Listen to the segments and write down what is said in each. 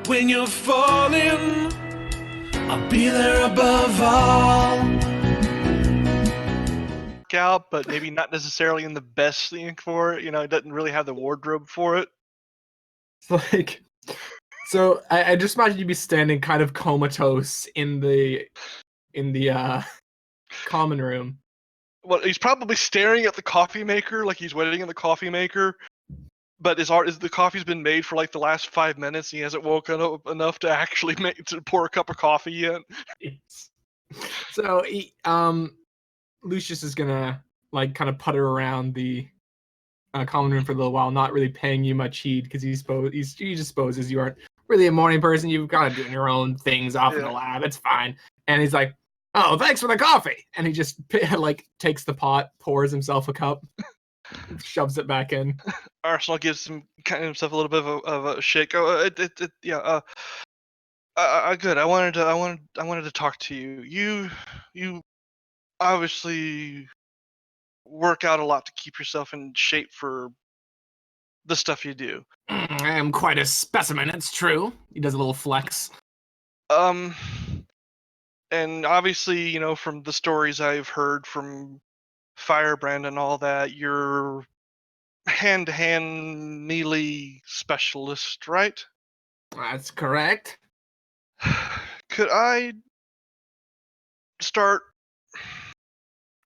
When you're falling, I'll be there above all. Out, but maybe not necessarily in the best thing for it. You know, it doesn't really have the wardrobe for it. It's like, so I just imagine you'd be standing kind of comatose in the common room. Well, he's probably staring at the coffee maker like he's waiting in the coffee maker. But the coffee's been made for like the last 5 minutes. And he hasn't woken up enough to actually pour a cup of coffee yet. So Lucius is gonna like kind of putter around the common room for a little while, not really paying you much heed because he just supposes you aren't really a morning person. You've got to do your own things off in the lab. It's fine. And he's like, "Oh, thanks for the coffee." And he just like takes the pot, pours himself a cup, shoves it back in. Arsenal gives himself a little bit of a shake. Good. I wanted to talk to you. You obviously work out a lot to keep yourself in shape for the stuff you do. I am quite a specimen, it's true. He does a little flex. And obviously, you know, from the stories I've heard from Firebrand and all that, you're hand-to-hand melee specialist, right? That's correct. Could I start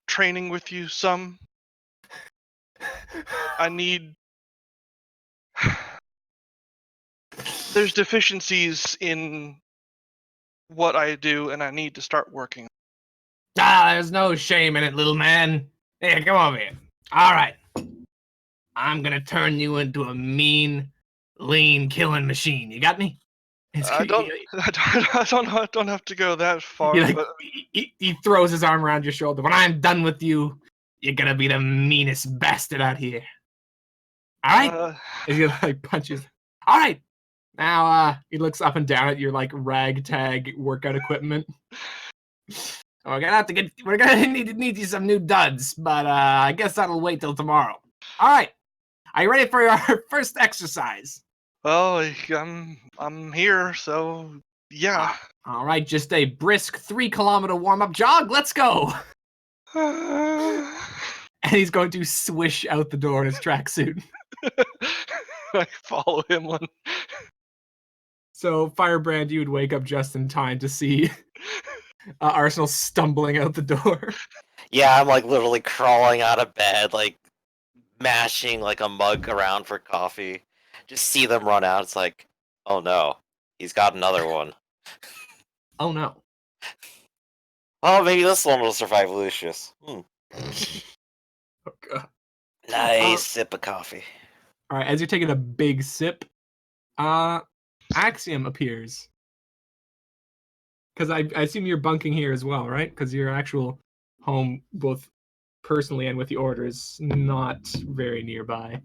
training with you some? I need... There's deficiencies in what I do, and I need to start working. There's no shame in it, little man. Here, come over here. All right. I'm gonna turn you into a mean, lean killing machine. You got me? I don't have to go that far. He throws his arm around your shoulder. When I'm done with you, you're gonna be the meanest bastard out here. All right? He's gonna like punches. All right. Now he looks up and down at your like ragtag workout equipment. We're gonna need you some new duds, but I guess that'll wait till tomorrow. All right. Are you ready for our first exercise? Well, I'm here, so yeah. All right, just a brisk 3-kilometer warm-up jog. Let's go. And he's going to swish out the door in his tracksuit. I follow him on. So, Firebrand, you would wake up just in time to see Arsenal stumbling out the door. Yeah, I'm like literally crawling out of bed, like mashing like a mug around for coffee. Just see them run out. It's like, oh no, he's got another one. Oh no. Oh, maybe this one will survive Lucius. Oh god. Nice sip of coffee. All right, as you're taking a big sip, Axiom appears. Because I assume you're bunking here as well, right? Because your actual home, both personally and with the order, is not very nearby.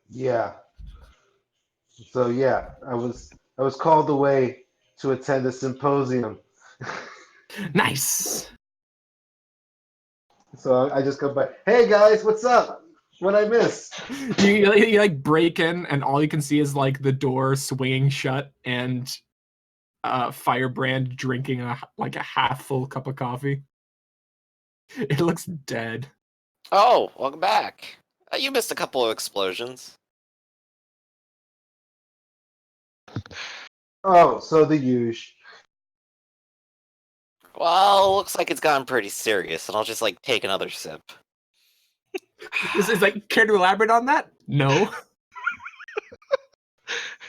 Yeah. So yeah, I was called away to attend a symposium. Nice. So I just go by. Hey guys, what's up? What I miss? You like break in, and all you can see is like the door swinging shut and Firebrand drinking a half full cup of coffee. It looks dead. Oh, welcome back. You missed a couple of explosions. Oh, so the huge. Well, looks like it's gotten pretty serious, and I'll just like take another sip. Is like, care to elaborate on that? No.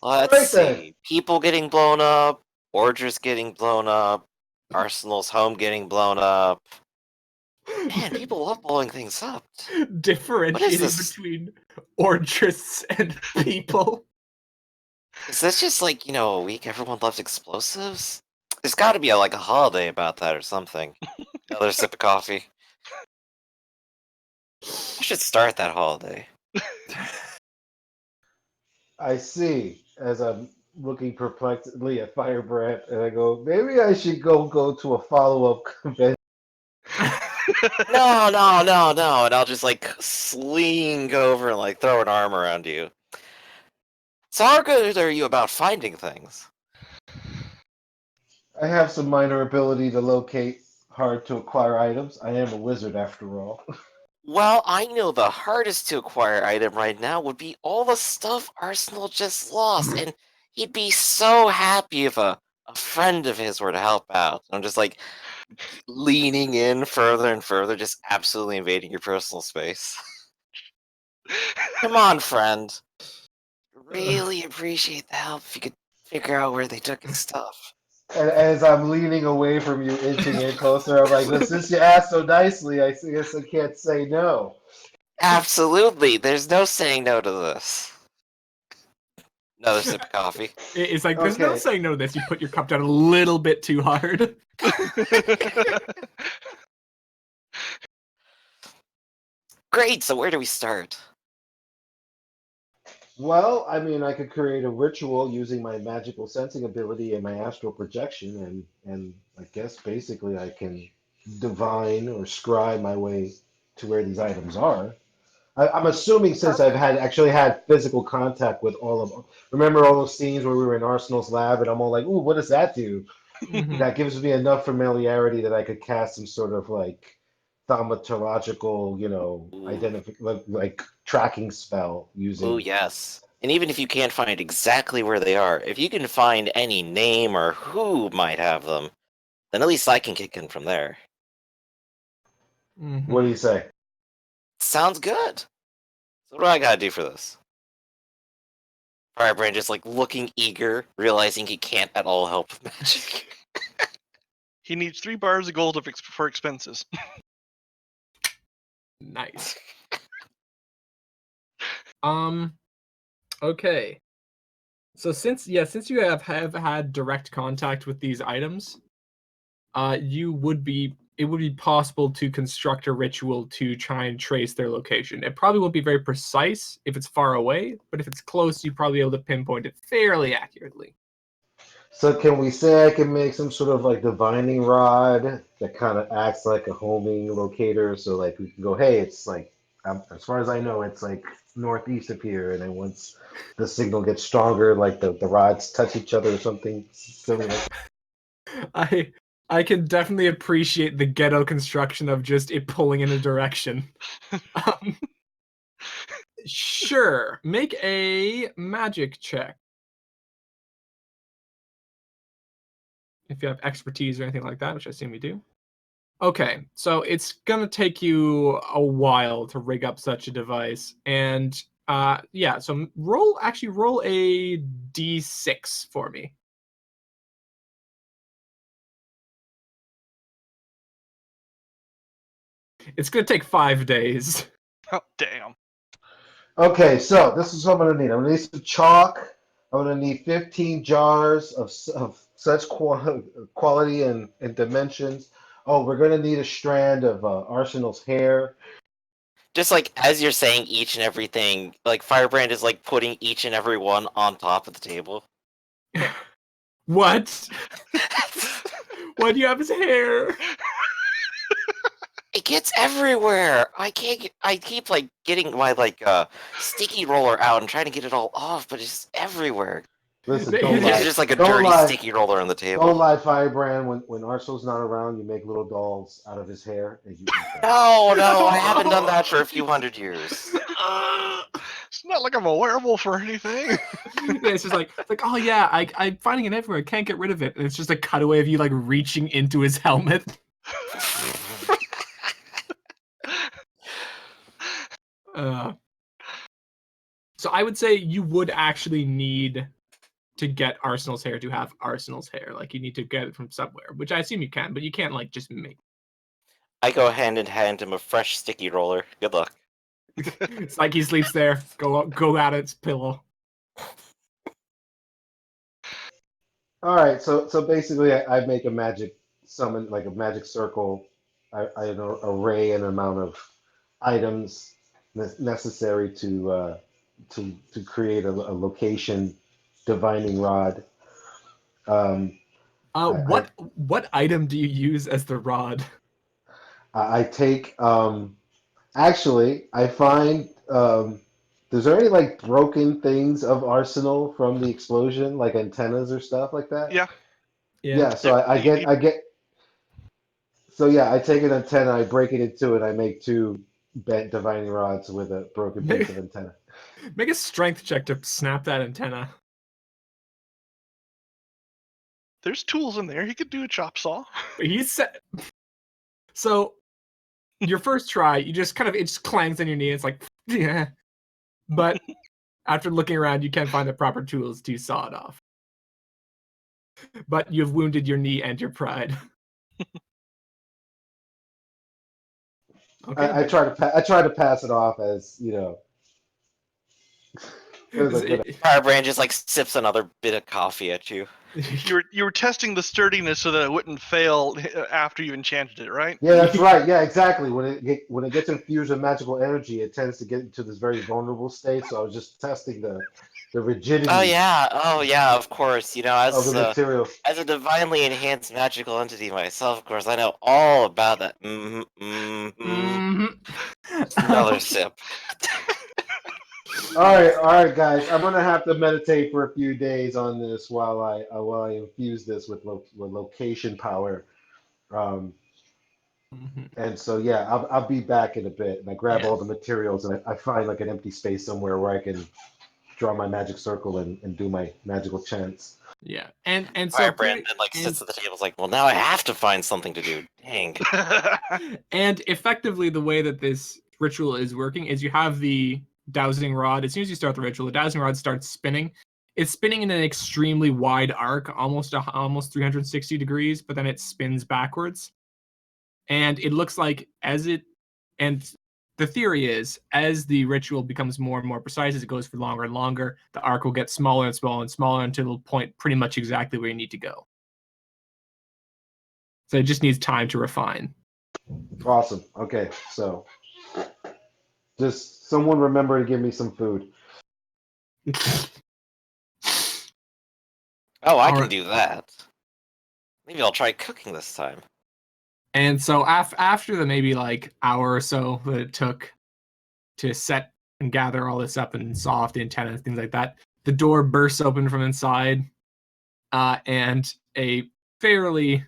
Let's see. People getting blown up, Orders getting blown up, Arsenal's home getting blown up. Man, people love blowing things up. Differentiating between Ordrists and people. Is this just like, you know, a week everyone loves explosives? There's got to be like a holiday about that or something. Another sip of coffee. I should start that holiday. I see. As I'm looking perplexedly at Firebrand, and I go, maybe I should go to a follow-up convention. No. And I'll just like sling over and like throw an arm around you. So how good are you about finding things? I have some minor ability to locate hard to acquire items. I am a wizard after all. Well, I know the hardest to acquire item right now would be all the stuff Arsenal just lost, and he'd be so happy if a friend of his were to help out. I'm just like leaning in further and further, just absolutely invading your personal space. Come on, friend. Really appreciate the help if you could figure out where they took his stuff. And as I'm leaning away from you, inching in closer, I'm like, well, since you asked so nicely, I guess I can't say no. Absolutely, there's no saying no to this. Another sip of coffee. It's like, there's no Okay. saying no to this. You put your cup down a little bit too hard. Great, so where do we start? Well, I mean, I could create a ritual using my magical sensing ability and my astral projection, and I guess basically I can divine or scribe my way to where these items are. I'm assuming since I've actually had physical contact with all of them. Remember all those scenes where we were in Arsenal's lab, and I'm all like, "Ooh, what does that do?" Mhm. That gives me enough familiarity that I could cast some sort of like thaumatological, Ooh. like tracking spell Oh, using. yes. And even if you can't find exactly where they are, if you can find any name or who might have them, then at least I can kick in from there. What do Mhm. you say? Sounds good. So what do I gotta do for this? Firebrand just like looking eager, realizing he can't at all help with magic. He needs 3 bars of gold for expenses. Nice. Okay. So since you have had direct contact with these items, it would be possible to construct a ritual to try and trace their location. It probably won't be very precise if it's far away, but if it's close, you'd probably be able to pinpoint it fairly accurately. So can we say I can make some sort of like divining rod that kind of acts like a homing locator? So like we can go, hey, it's like as far as I know, it's like northeast of here, and then once the signal gets stronger, like the rods touch each other or something silly like. I I can definitely appreciate the ghetto construction of just it pulling in a direction. Um, sure, make a magic check if you have expertise or anything like that, which I assume you do. Okay, so it's gonna take you a while to rig up such a device, and yeah. So roll a d6 for me. It's gonna take 5 days. Oh, damn. Okay, so this is what I'm gonna need. I'm gonna need some chalk. I'm gonna need 15 jars of such quality and dimensions. Oh, we're gonna need a strand of Arsenal's hair. Just like as you're saying each and everything, like Firebrand is like putting each and every one on top of the table. What? Why do you have his hair? It gets everywhere. I can't. I keep like getting my sticky roller out and trying to get it all off, but it's everywhere. Listen, don't There's lie. just like a Don't dirty lie. sticky roller on the Don't table. lie, Firebrand. When Arsenal's not around, you make little dolls out of his hair and you eat them. No, no, I haven't done that for a few hundred years. It's not like I'm a werewolf or anything. Yeah, it's just like, oh yeah, I'm finding it everywhere. I can't get rid of it. And it's just a cutaway of you like reaching into his helmet. Uh, so I would say you would actually need to get Arsenal's hair to have Arsenal's hair. Like you need to get it from somewhere, which I assume you can, but you can't like just make. I go hand in hand him a fresh sticky roller. Good luck. It's like he sleeps there. Go at its pillow. All right, so basically, I make a magic summon, like a magic circle. I array an amount of items necessary to create a location divining rod. Um, I, What item do you use as the rod? I take actually I find Is there any like broken things of Arsenal from the explosion, like antennas or stuff like that? Yeah. Yeah, so There- I get so yeah, I take an antenna, I break it into it, I make two bent divining rods with a broken piece of antenna. Make a strength check to snap that antenna. There's tools in there. He could do a chop saw. He said. So, your first try, you just kind of it just clangs on your knee. It's like, yeah. But after looking around, you can't find the proper tools to saw it off. But you've wounded your knee and your pride. Okay. I try to pass it off as, you know. It was a good. Firebrand just like sips another bit of coffee at you. You were testing the sturdiness so that it wouldn't fail after you enchanted it, right? Yeah, that's right. Yeah, exactly. When it gets infused with magical energy, it tends to get into this very vulnerable state. So I was just testing the rigidity Oh yeah, of course. You know, of the material. as a divinely enhanced magical entity myself, of course, I know all about that. Another sip. All right, guys. I'm gonna have to meditate for a few days on this while I infuse this with location power. Um, and so yeah, I'll be back in a bit. And I grab all the materials and I find like an empty space somewhere where I can draw my magic circle and do my magical chants. Yeah, and so Firebrand then like sits at the table, like, well, now I have to find something to do. Dang. And effectively, the way that this ritual is working is you have the dowsing rod. As soon as you start the ritual, the dowsing rod starts spinning. It's spinning in an extremely wide arc, almost 360 degrees, but then it spins backwards. And it looks like and the theory is, as the ritual becomes more and more precise, as it goes for longer and longer, the arc will get smaller and smaller and smaller until it'll point pretty much exactly where you need to go. So it just needs time to refine. Awesome. Okay, so just someone remember to give me some food. Oh, I can Alright. do that. Maybe I'll try cooking this time. And so after the maybe like hour or so that it took to set and gather all this up and saw off the antenna and things like that, the door bursts open from inside, and a fairly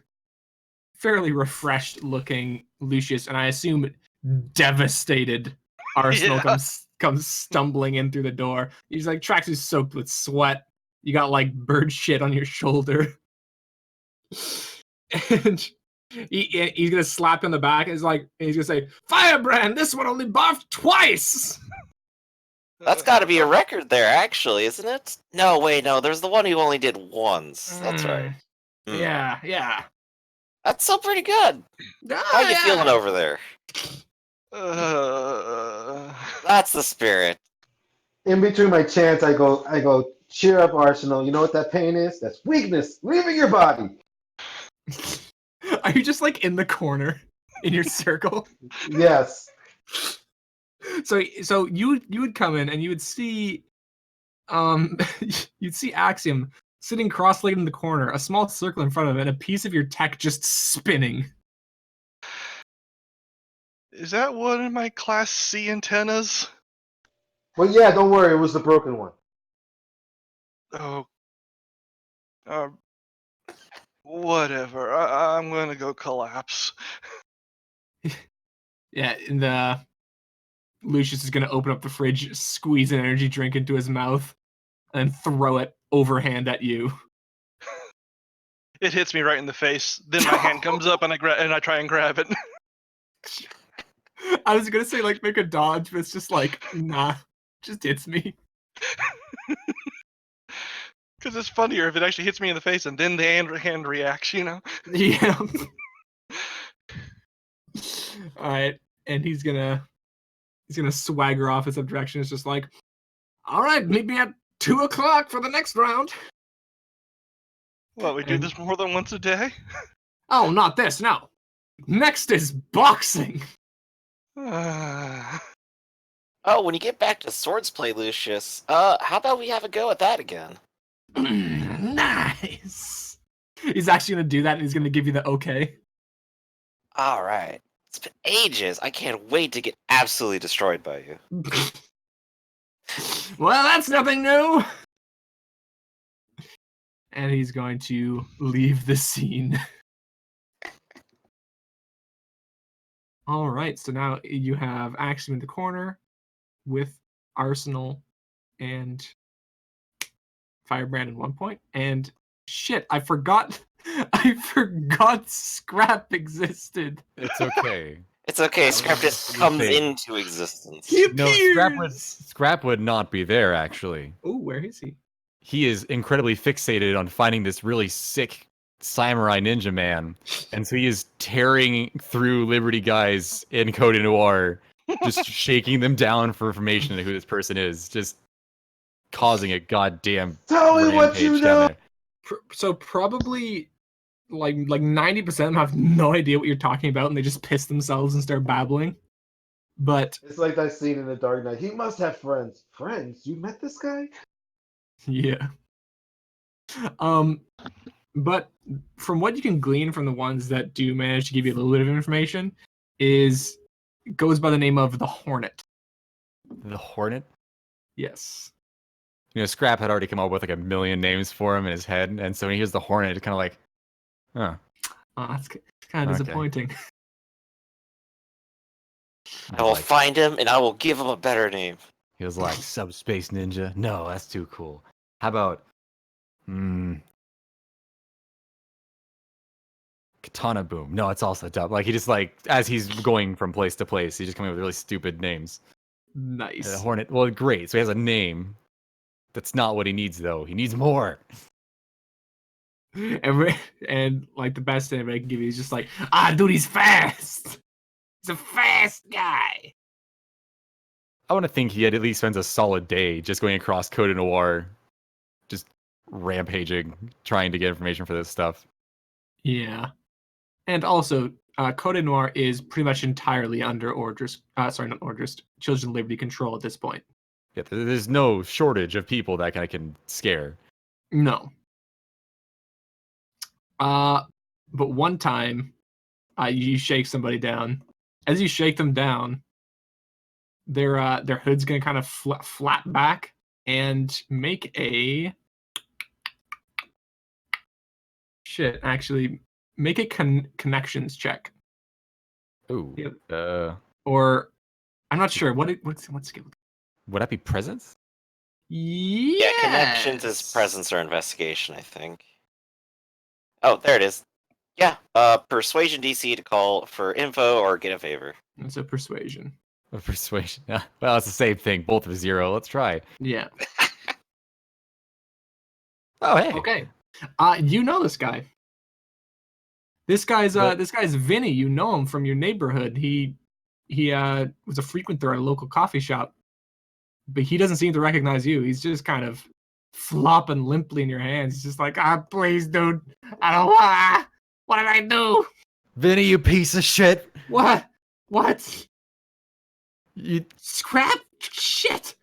refreshed looking Lucius, and I assume devastated Arsenal comes stumbling in through the door. He's like tracksuit soaked with sweat. You got like bird shit on your shoulder. And he's gonna slap you on the back. And he's gonna say, "Firebrand, this one only barfed twice." That's got to be a record there, actually, isn't it? No, wait, no. There's the one who only did once. That's right. Yeah. That's still pretty good. How you feeling over there? That's the spirit. In between my chants, I go, cheer up, Arsenal. You know what that pain is? That's weakness leaving your body. Are you just like in the corner in your circle? Yes. So you would come in and you would see you'd see Axiom sitting cross-legged in the corner, a small circle in front of it, and a piece of your tech just spinning. Is that one of my Class C antennas? Well, yeah, don't worry. It was the broken one. Oh. Whatever. I'm gonna go collapse. Yeah, and Lucius is gonna open up the fridge, squeeze an energy drink into his mouth, and throw it overhand at you. It hits me right in the face. Then my hand comes up and I try and grab it. I was gonna say like make a dodge, but it's just like nah, just hits me. Because it's funnier if it actually hits me in the face and then the hand reacts, you know? Yeah. All right, and he's gonna swagger off in some direction. It's just like, all right, meet me at 2:00 for the next round. What, we do this more than once a day? Oh, not this, no. Next is boxing. Oh, when you get back to Swordsplay, Lucius, how about we have a go at that again? Nice. He's actually gonna do that, and he's gonna give you the okay. All right. It's been ages. I can't wait to get absolutely destroyed by you. Well, that's nothing new. And he's going to leave the scene. All right, so now you have Axiom in the corner with Arsenal and Firebrand at 1 point. And shit, I forgot Scrap existed. It's okay. It's okay. Scrap just comes into existence. He No, appears. Scrap would not be there, actually. Oh, where is he? He is incredibly fixated on finding this really sick samurai ninja man. And so he is tearing through Liberty guys in Code Noir, just shaking them down for information on who this person is, just causing a goddamn Tell me what rampage you down know. there. So probably like 90% of them have no idea what you're talking about, and they just piss themselves and start babbling. But It's like that scene in The Dark Knight. He must have friends. Friends? You met this guy? yeah. But from what you can glean from the ones that do manage to give you a little bit of information, is it goes by the name of the Hornet. The Hornet? Yes. You know, Scrap had already come up with like a million names for him in his head, and so when he hears the Hornet, it's kind of like, huh. That's kind of Okay. disappointing. I will find him and I will give him a better name. He was like, Subspace Ninja? No, that's too cool. How about, Katana Boom? No, it's also dumb. Like, he just like, as he's going from place to place, he's just coming up with really stupid names. Nice. The Hornet, well, great. So he has a name. That's not what he needs, though. He needs more. And like the best thing I can give you is just like, dude, he's fast. He's a fast guy. I want to think he at least spends a solid day just going across Code Noir, just rampaging, trying to get information for this stuff. Yeah. And also, Code Noir is pretty much entirely under Children of Liberty control at this point. Yeah, there's no shortage of people that kind of can scare. No. But one time, you shake somebody down. As you shake them down, their hood's gonna kind of flat back and make a make a connections check. Ooh. Yep. Or I'm not sure what's skill. Would that be presence? Yeah, connections is presence or investigation, I think. Oh, there it is. Yeah, persuasion DC to call for info or get a favor. It's a persuasion. A persuasion. Well, it's the same thing. Both of 0. Let's try. Yeah. Oh, hey. Okay. You know this guy. This guy's Vinny. You know him from your neighborhood. He was a frequenter at a local coffee shop, but he doesn't seem to recognize you. He's just kind of flopping limply in your hands. He's just like, please, dude. I don't want. What did I do? Vinny, you piece of shit. What? You... Scrap? Shit.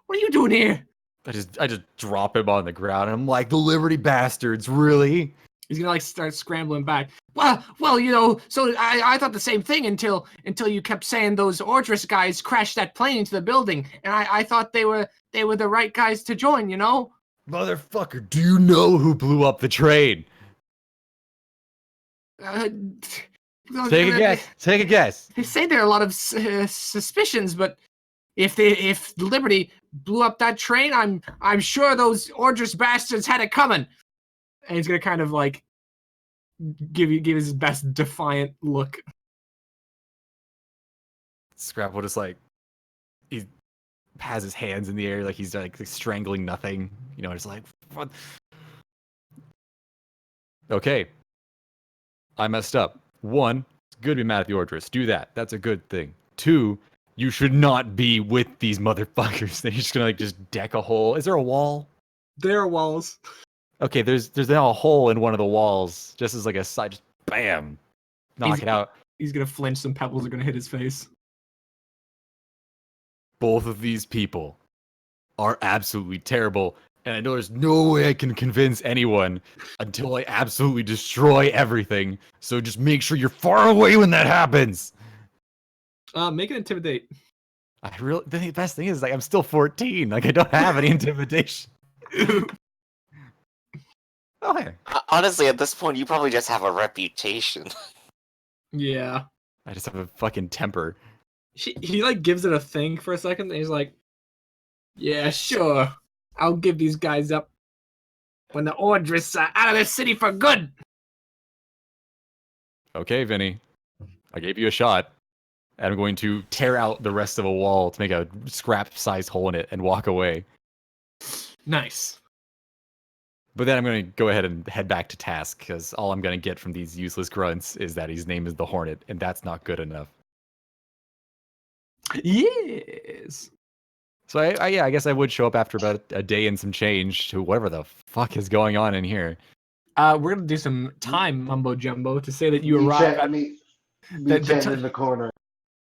What are you doing here? I just drop him on the ground, and I'm like, the Liberty bastards, really? He's gonna like start scrambling back. Well, you know, so I thought the same thing until you kept saying those Ordris guys crashed that plane into the building, and I thought they were the right guys to join, you know? Motherfucker, do you know who blew up the train? Take a guess. They say there are a lot of suspicions, but if Liberty blew up that train, I'm sure those Ordris bastards had it coming. And he's gonna kind of like give his best defiant look. Scrap will just like, he has his hands in the air like he's like strangling nothing, you know, just like, what? Okay, I messed up. 1, it's good to be mad at the Ordris. Do that. That's a good thing. 2, you should not be with these motherfuckers. They're just gonna like just deck a hole. Is there a wall? There are walls. Okay, there's now a hole in one of the walls, just as like a side, just bam, knock it out. He's gonna flinch. Some pebbles are gonna hit his face. Both of these people are absolutely terrible, and I know there's no way I can convince anyone until I absolutely destroy everything. So just make sure you're far away when that happens. Make it intimidate. The best thing is, like, I'm still 14. Like, I don't have any intimidation. Oh, hey. Honestly, at this point, you probably just have a reputation. Yeah. I just have a fucking temper. He like gives it a think for a second, and he's like, "Yeah, sure. I'll give these guys up when the Ordris are out of the city for good." Okay, Vinny. I gave you a shot. And I'm going to tear out the rest of a wall to make a scrap-sized hole in it and walk away. Nice. But then I'm going to go ahead and head back to task, because all I'm going to get from these useless grunts is that his name is the Hornet, and that's not good enough. Yes. So I guess I would show up after about a day and some change to whatever the fuck is going on in here. We're gonna do some time mumbo jumbo to say that you arrive at Me the chanting in the corner.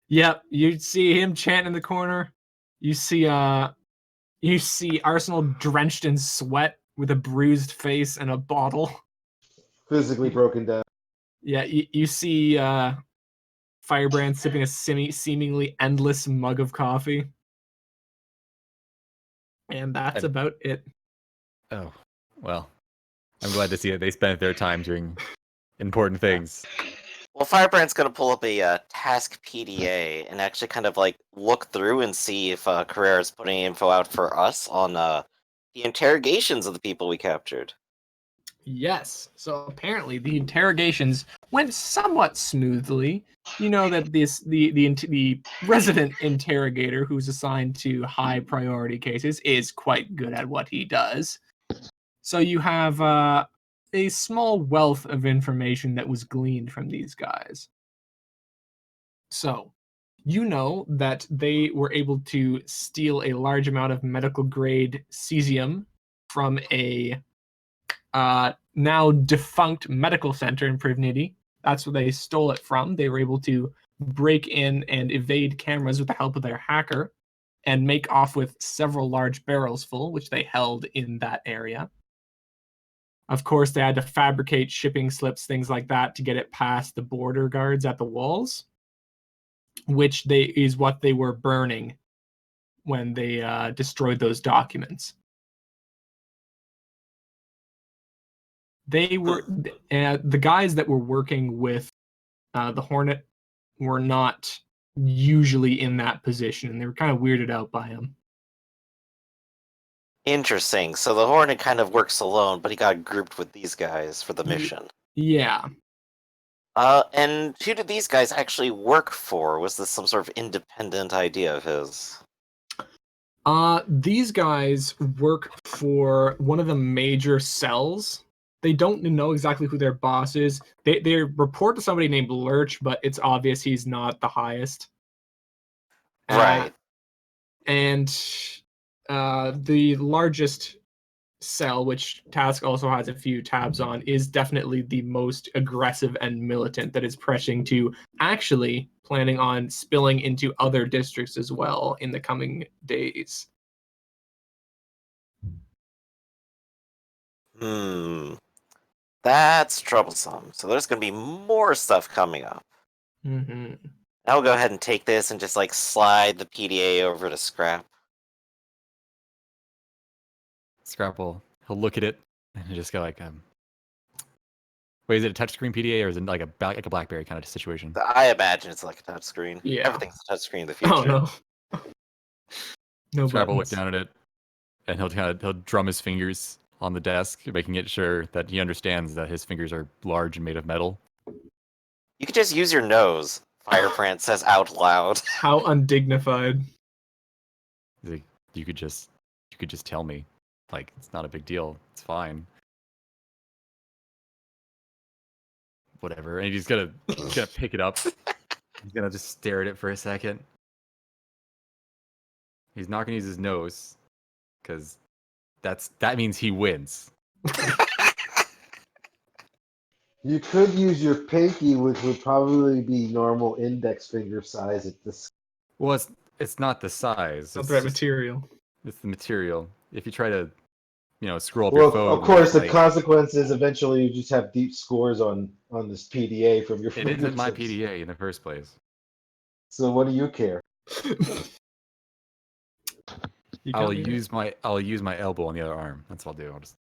Yep, you see him chanting in the corner. You see Arsenal drenched in sweat with a bruised face and a bottle. Physically broken down. Yeah, you see Firebrand sipping a seemingly endless mug of coffee. And that's about it. Oh, well. I'm glad to see that they spent their time doing important things. Well, Firebrand's gonna pull up a task PDA and actually kind of like look through and see if Carrera's putting info out for us on the interrogations of the people we captured. Yes. So apparently the interrogations went somewhat smoothly. You know that the resident interrogator who's assigned to high priority cases is quite good at what he does. So you have a small wealth of information that was gleaned from these guys. So you know that they were able to steal a large amount of medical grade cesium from a now defunct medical center in Privnity. That's where they stole it from. They were able to break in and evade cameras with the help of their hacker and make off with several large barrels full, which they held in that area. Of course, they had to fabricate shipping slips, things like that, to get it past the border guards at the walls, which is what they were burning when they destroyed those documents. They were the guys that were working with the Hornet were not usually in that position, and they were kind of weirded out by him. Interesting. So the Hornet kind of works alone, but he got grouped with these guys for the mission. Yeah. And who did these guys actually work for? Was this some sort of independent idea of his? These guys work for one of the major cells. They don't know exactly who their boss is. They report to somebody named Lurch, but it's obvious he's not the highest. Right. And the largest cell, which Task also has a few tabs on, is definitely the most aggressive and militant, that is pressing to actually planning on spilling into other districts as well in the coming days. That's troublesome. So there's going to be more stuff coming up. Mm-hmm. Now we'll go ahead and take this and just like slide the PDA over to Scrap. Scrapple, he'll look at it and he'll just go like, wait, is it a touchscreen PDA or is it like a BlackBerry kind of situation? I imagine it's like a touchscreen. Yeah. Everything's a touchscreen in the future. Oh no. No Scrapple will look buttons. down at it and he'll drum his fingers on the desk, making it sure that he understands that his fingers are large and made of metal. You could just use your nose, Firebrand says out loud. How undignified. He's like, you could just tell me. Like, it's not a big deal. It's fine. Whatever. And he's gonna pick it up. He's gonna just stare at it for a second. He's not gonna use his nose, because that means he wins. You could use your pinky, which would probably be normal index finger size at this. Well, it's not the size. It's not It's the right just- material. It's the material. If you try to, scroll up your Well, phone. of course, the like, consequence is eventually you just have deep scores on this PDA from your it isn't my fingertips. PDA in the first place. So what do you care? You I'll can't leave it. use my elbow on the other arm. That's what I'll do. I'll just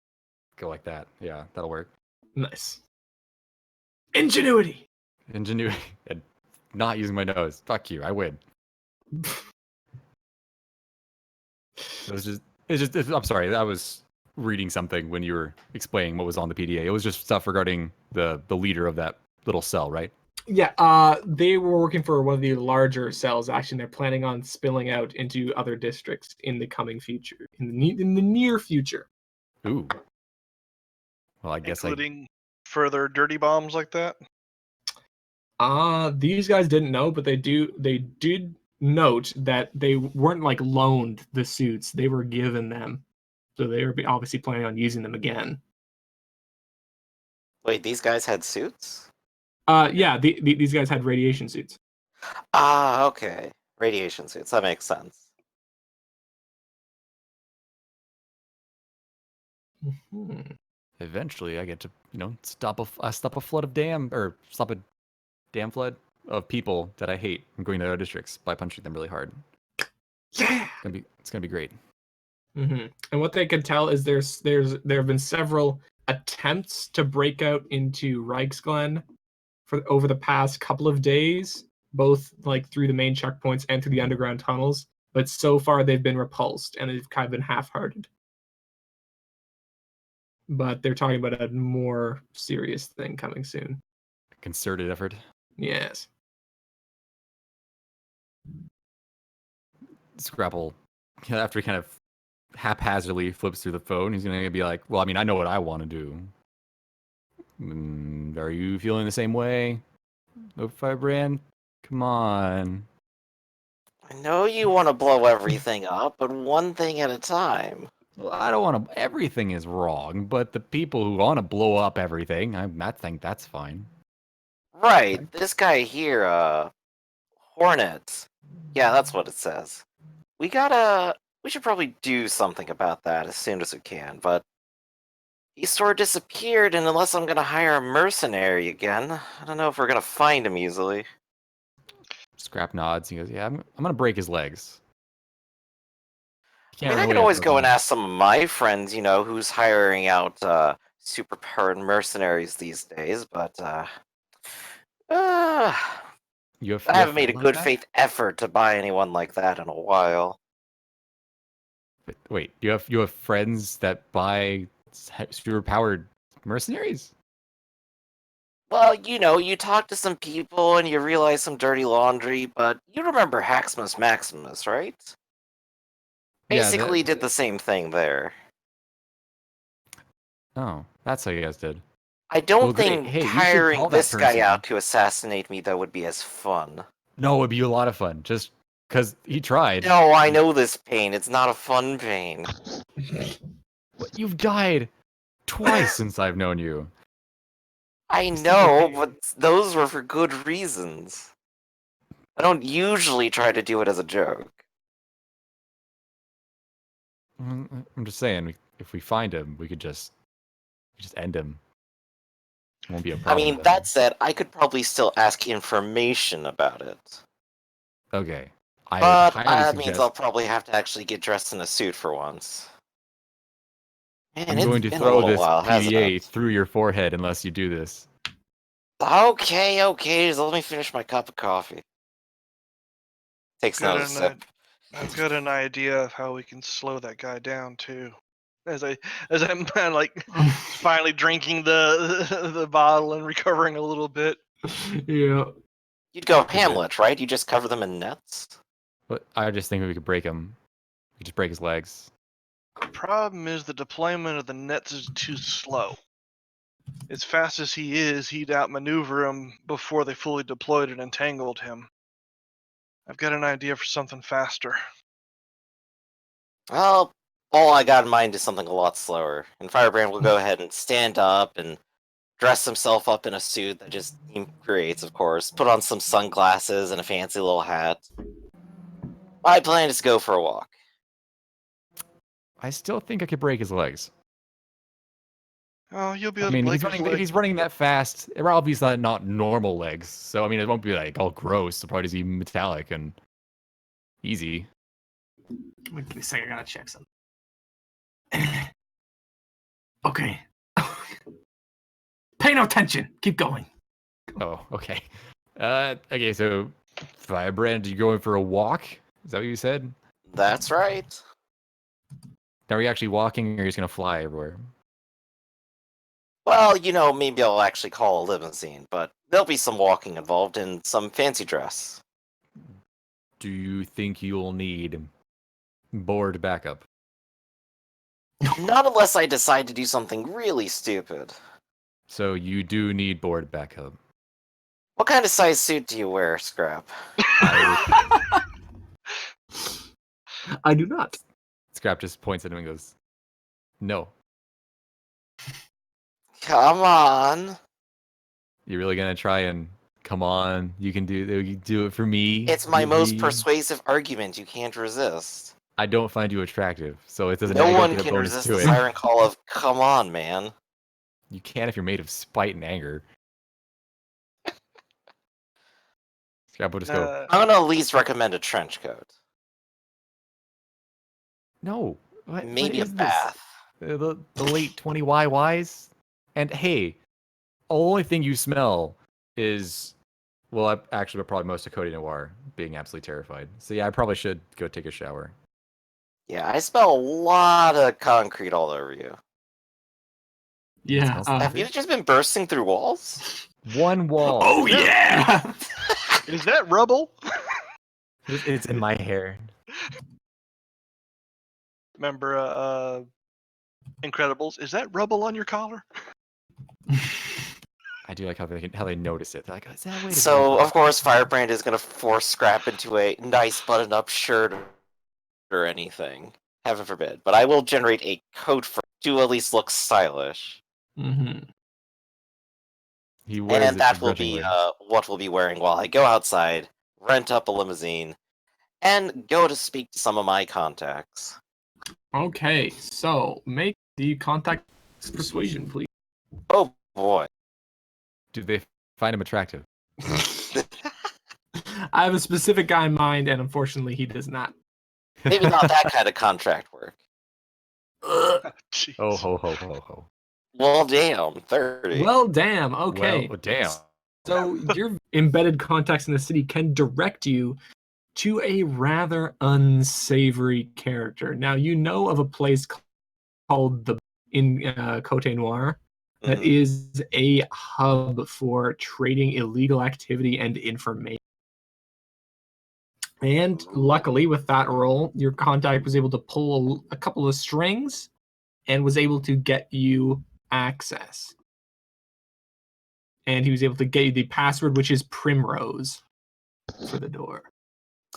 go like that. Yeah, that'll work. Nice. Ingenuity. Ingenuity and not using my nose. Fuck you. I win. I'm sorry. I was reading something when you were explaining what was on the PDA. It was just stuff regarding the leader of that little cell, right? Yeah, they were working for one of the larger cells. Actually, they're planning on spilling out into other districts in the coming future, in the near future. Ooh. Well, I guess Including further dirty bombs like that. These guys didn't know, but they did note that they weren't like loaned the suits; they were given them, so they were obviously planning on using them again. Wait, these guys had suits? Yeah, these guys had radiation suits. Ah, okay. Radiation suits. That makes sense. Mhm. eventually I get to stop a flood of stop a dam flood of people that I hate from going to other districts by punching them really hard. Yeah. It's gonna be great. And what they could tell is there have been several attempts to break out into Reichsglen over the past couple of days, both like through the main checkpoints and through the underground tunnels. But so far they've been repulsed and they've kind of been half-hearted. But they're talking about a more serious thing coming soon. Concerted effort. Yes. Scrapple, after he kind of haphazardly flips through the phone, he's gonna be like, "Well, I mean, I know what I want to do. Are you feeling the same way, Firebrand? Come on." I know you want to blow everything up, but one thing at a time. Well, I don't want to. Everything is wrong, but the people who want to blow up everything, I think that's fine. Right, this guy here, Hornet. Yeah, that's what it says. We should probably do something about that as soon as we can, but he sort of disappeared, and unless I'm gonna hire a mercenary again, I don't know if we're gonna find him easily. Scrap nods. He goes, "Yeah, I'm gonna break his legs." I mean, I can always go and ask some of my friends, who's hiring out superpowered mercenaries these days, but I haven't made a good faith effort to buy anyone like that in a while. Wait, you have friends that buy superpowered mercenaries? Well, you talk to some people and you realize some dirty laundry, but you remember Haxmus Maximus, right? Basically did the same thing there. Oh, that's how you guys did. I don't think hiring this guy out to assassinate me, though, would be as fun. No, it would be a lot of fun, just because he tried. No, I know this pain. It's not a fun pain. You've died twice since I've known you. I know, but those were for good reasons. I don't usually try to do it as a joke. I'm just saying, if we find him, we could just end him. It won't be a problem. I mean, that said, I could probably still ask information about it. Okay. But that means I'll probably have to actually get dressed in a suit for once. Man, I'm going to throw this PDA through your forehead unless you do this. Okay, just let me finish my cup of coffee. Takes another sip. I've got an idea of how we can slow that guy down too. As I'm like finally drinking the bottle and recovering a little bit. Yeah. You'd go Hamlet, right? You just cover them in nets. But I just think we could break him. We could just break his legs. The problem is the deployment of the nets is too slow. As fast as he is, he'd outmaneuver him before they fully deployed and entangled him. I've got an idea for something faster. Well, all I got in mind is something a lot slower. And Firebrand will go ahead and stand up and dress himself up in a suit that just he creates, of course. Put on some sunglasses and a fancy little hat. My plan is to go for a walk. I still think I could break his legs. Oh, you'll be able to break his legs. If he's running that fast, it probably is not normal legs. So, I mean, it won't be like all gross. It'll probably just be metallic and easy. Wait, give me a second. I gotta check something. Okay. Pay no attention. Keep going. Oh, okay. Okay, so Firebrand, you going for a walk? Is that what you said? That's right. Now, are you actually walking, or are you just gonna fly everywhere? Well, maybe I'll actually call a limousine, but there'll be some walking involved and some fancy dress. Do you think you'll need board backup? Not unless I decide to do something really stupid. So you do need board backup. What kind of size suit do you wear, Scrap? I do not. Scrap just points at him and goes, "No, Come on. you're really gonna try and come on? You do it for me. It's my Give most me-" persuasive argument. You can't resist. I don't find you attractive, so it doesn't. No I don't one get a can bonus resist to the it. siren call of "Come on, man." You can if you're made of spite and anger. Scrap will just go, I'm gonna at least recommend a trench coat. "No, what Maybe a is this? bath. The late 20 YYs? And hey, the only thing you smell is, well, actually, probably most of Cody Noir being absolutely terrified. So yeah, I probably should go take a shower. Yeah, I smell a lot of concrete all over you. Yeah. Smells Have you just been bursting through walls? One wall. Oh yeah. Is that rubble? It's in my hair. Remember, Incredibles? Is that rubble on your collar? I do like how they notice it. They're like, is that a way to So, of course, Firebrand is gonna force Scrap into a nice button-up shirt or anything. Heaven forbid. But I will generate a coat for to at least look stylish. Mm-hmm. He wears And it that will be begrudgingly. what we'll be wearing while I go outside, rent up a limousine, and go to speak to some of my contacts. Okay, so make the contact persuasion, please. Oh boy. Do they find him attractive? I have a specific guy in mind, and unfortunately, he does not. Maybe not that kind of contract work. Jeez. Oh ho ho ho ho. Well, damn, 30. Well, damn. Okay. Well, damn. So your embedded contacts in the city can direct you to a rather unsavory character. Now you know of a place called Cote Noir that Mhm. is a hub for trading illegal activity and information. And luckily, with that role, your contact was able to pull a couple of strings and was able to get you access. And he was able to get you the password, which is Primrose, for the door.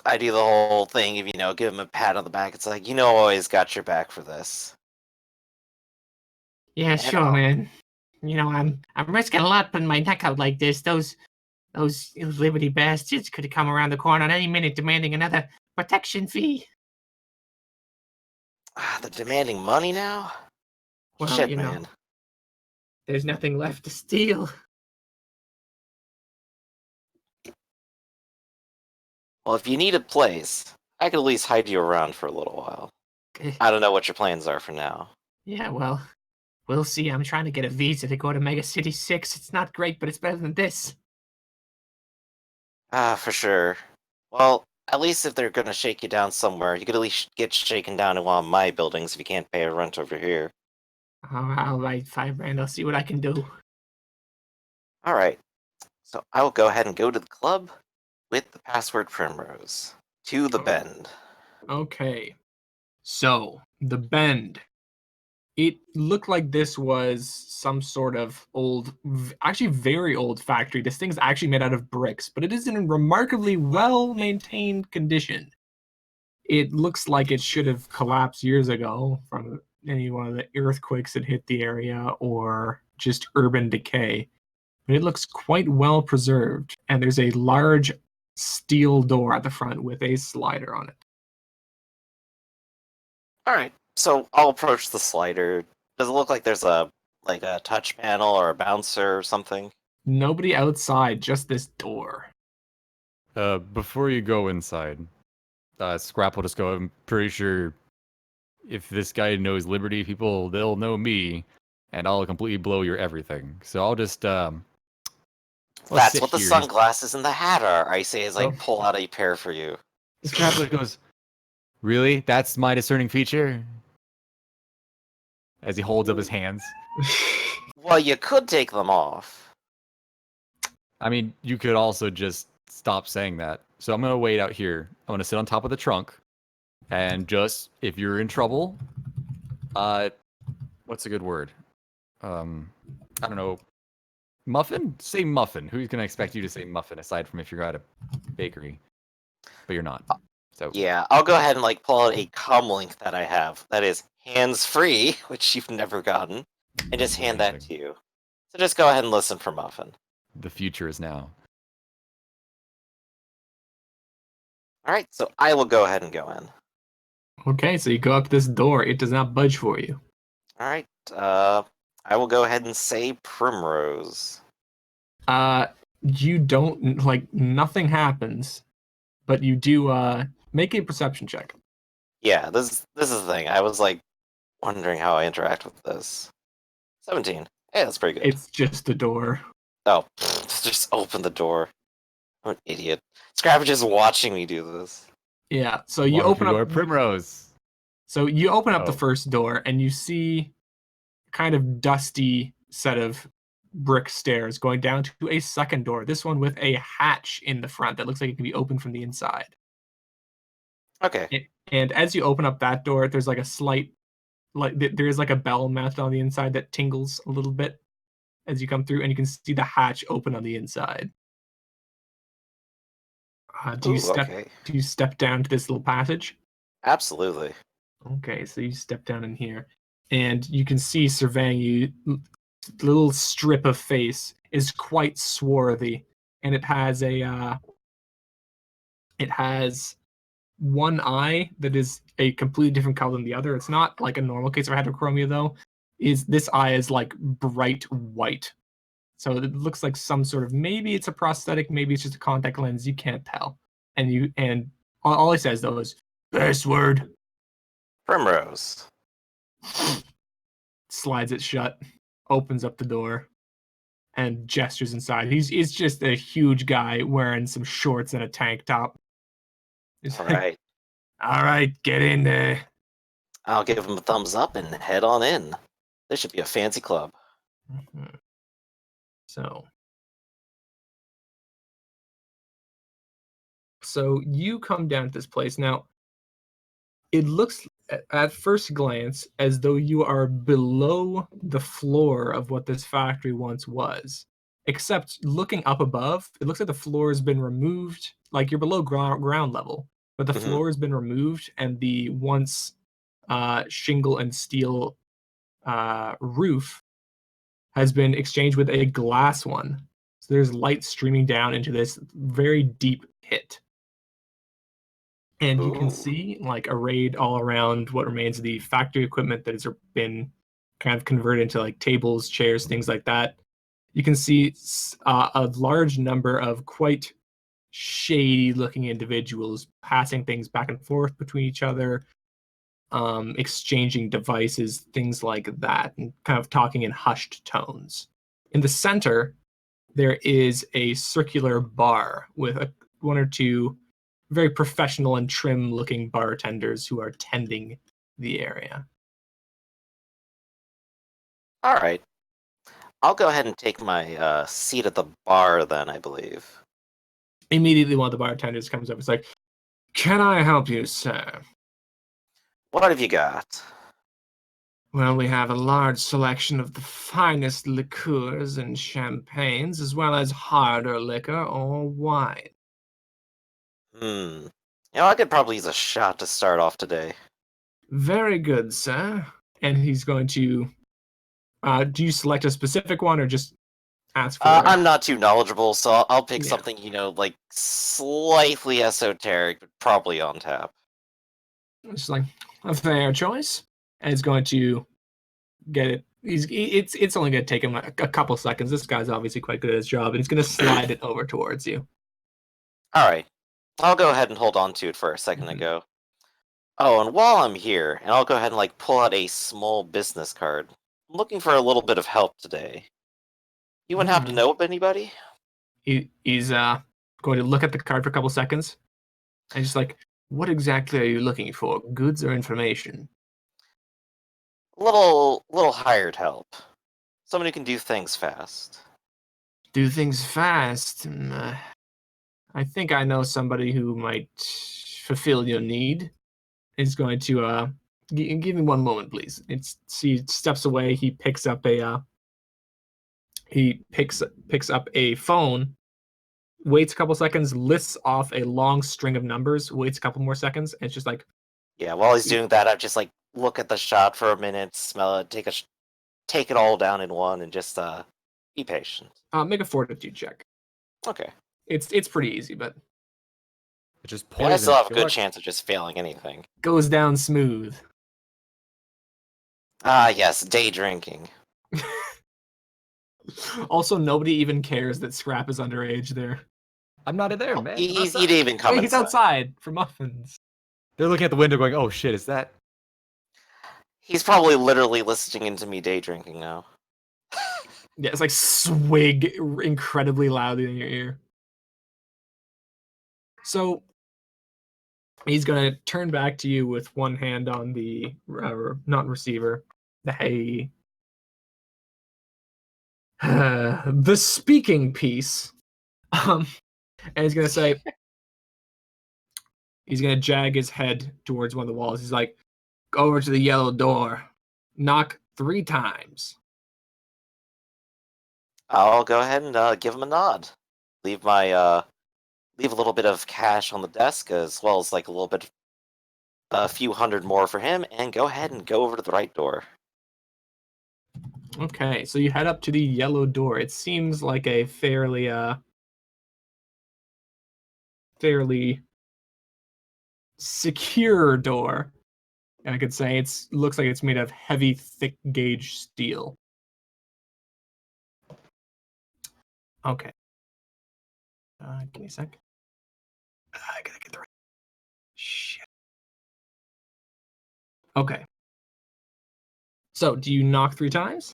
I do the whole thing of, give him a pat on the back. It's like, I always got your back for this. Yeah, sure, man. I'm risking a lot putting my neck out like this. Those Liberty bastards could have come around the corner at any minute demanding another protection fee. They're demanding money now? Well, Shit, man. There's nothing left to steal. Well, if you need a place, I could at least hide you around for a little while. I don't know what your plans are for now. Yeah, well, we'll see. I'm trying to get a visa to go to Mega City 6. It's not great, but it's better than this. For sure. Well, at least if they're gonna shake you down somewhere, you could at least get shaken down in one of my buildings if you can't pay a rent over here. All right, Firebrand. I'll see what I can do. Alright. So I will go ahead and go to the club with the password Primrose. To the Bend. Okay. So, the Bend. It looked like this was some sort of old, actually very old factory. This thing's actually made out of bricks, but it is in a remarkably well-maintained condition. It looks like it should have collapsed years ago from any one of the earthquakes that hit the area or just urban decay. But it looks quite well preserved, and there's a large steel door at the front with a slider on it. Alright, so I'll approach the slider. Does it look like there's a touch panel or a bouncer or something? Nobody outside, just this door. Before you go inside, Scrap will just go, I'm pretty sure if this guy knows Liberty people, they'll know me, and I'll completely blow your everything. So I'll just I'll That's sit what the here. sunglasses and the hat are, I say as I Oh. pull out a pair for you. Scrapler goes, really? That's my discerning feature? As he holds up his hands. Well, you could take them off. I mean, you could also just stop saying that. So I'm gonna wait out here. I'm gonna sit on top of the trunk, and just if you're in trouble, what's a good word? I don't know. Muffin? Say muffin. Who's gonna expect you to say muffin aside from if you're at a bakery? But you're not. So Yeah, I'll go ahead and like pull out a comlink that I have. That is hands-free, which you've never gotten, and just hand that amazing. to you. So just go ahead and listen for Muffin. The future is now. Alright, so I will go ahead and go in. Okay, so you go up this door. It does not budge for you. Alright, I will go ahead and say Primrose. You don't, like, nothing happens, but you do, make a perception check. Yeah, this is the thing. I was like wondering how I interact with this. 17. Hey, that's pretty good. It's just a door. Oh, just open the door. I'm an idiot. Scrap is just watching me do this. Yeah, so you Welcome open to up our Primrose. So you open up the Oh. first door and you see kind of dusty set of brick stairs going down to a second door. This one with a hatch in the front that looks like it can be opened from the inside. Okay. And as you open up that door, there's like a slight, like there is like a bell mounted on the inside that tingles a little bit as you come through, and you can see the hatch open on the inside. Do you step down to this little passage? Absolutely. Okay, so you step down in here, and you can see surveying you, the little strip of face is quite swarthy, and it has one eye that is a completely different color than the other. It's not like a normal case of heterochromia though. This eye is like bright white, so it looks like some sort of, maybe it's a prosthetic, maybe it's just a contact lens. You can't tell. And all he says though is password. Primrose. Slides it shut, opens up the door, and gestures inside. He's just a huge guy wearing some shorts and a tank top. He's like, Alright. all right, get in there. I'll give him a thumbs up and head on in. This should be a fancy club. Mhm. So you come down to this place. Now, it looks at first glance as though you are below the floor of what this factory once was. Except looking up above, it looks like the floor has been removed. Like you're below ground level, but the Mhm. floor has been removed, and the once shingle and steel roof has been exchanged with a glass one. So there's light streaming down into this very deep pit. And you can Ooh. see, like, arrayed all around what remains of the factory equipment that has been kind of converted into like tables, chairs, things like that. You can see a large number of quite shady looking individuals passing things back and forth between each other, exchanging devices, things like that, and kind of talking in hushed tones. In the center, there is a circular bar with one or two very professional and trim looking bartenders who are tending the area. Alright. I'll go ahead and take my seat at the bar then, I believe. Immediately, one of the bartenders comes up. It's like, "Can I help you, sir?" What have you got? Well, we have a large selection of the finest liqueurs and champagnes, as well as harder liquor or wine. You know, I could probably use a shot to start off today. Very good, sir. And he's going to. Do you select a specific one or just ask for? I'm not too knowledgeable, so I'll pick Yeah. something, like slightly esoteric, but probably on tap. It's like a fair choice, and he's going to get it. It's only going to take him a couple seconds. This guy's obviously quite good at his job, and he's going to slide it over towards you. Alright. I'll go ahead and hold on to it for a second Mhm. ago. Oh, and while I'm here, and I'll go ahead and like pull out a small business card. I'm looking for a little bit of help today. You wouldn't happen to know of anybody? He's going to look at the card for a couple seconds, and just like, what exactly are you looking for? Goods or information? Little hired help. Someone who can do things fast. Do things fast. I think I know somebody who might fulfill your need. He's going to give me one moment, please. He steps away. He picks up a phone, waits a couple seconds, lists off a long string of numbers, waits a couple more seconds, and it's just like, Yeah, while he's doing that, I just like look at the shot for a minute, smell it, take it all down in one, and just be patient. make a fortitude check. Okay. It's pretty easy, but It's just Yeah, I poison. still have a Good good luck. chance of just failing anything. goes down smooth. Ah, yes, day drinking. Also, nobody even cares that Scrap is underage there. I'm not in there, man. I'm He outside. didn't even come Wait, he's inside. outside for muffins. They're looking at the window going, oh shit, is that? He's probably literally listening into me day drinking now. Yeah, it's like swig incredibly loudly in your ear. So he's gonna turn back to you with one hand on the not receiver, the the speaking piece, and he's gonna say, he's gonna jag his head towards one of the walls. He's like, go over to the yellow door, knock 3 times. I'll go ahead and give him a nod. Leave my leave a little bit of cash on the desk as well as like a few hundred more for him, and go ahead and go over to the right door. Okay, so you head up to the yellow door. It seems like a fairly secure door. And I could say it looks like it's made of heavy, thick gauge steel. Okay. Give me a sec. I gotta get the right. Shit. Okay. So, do you knock 3 times?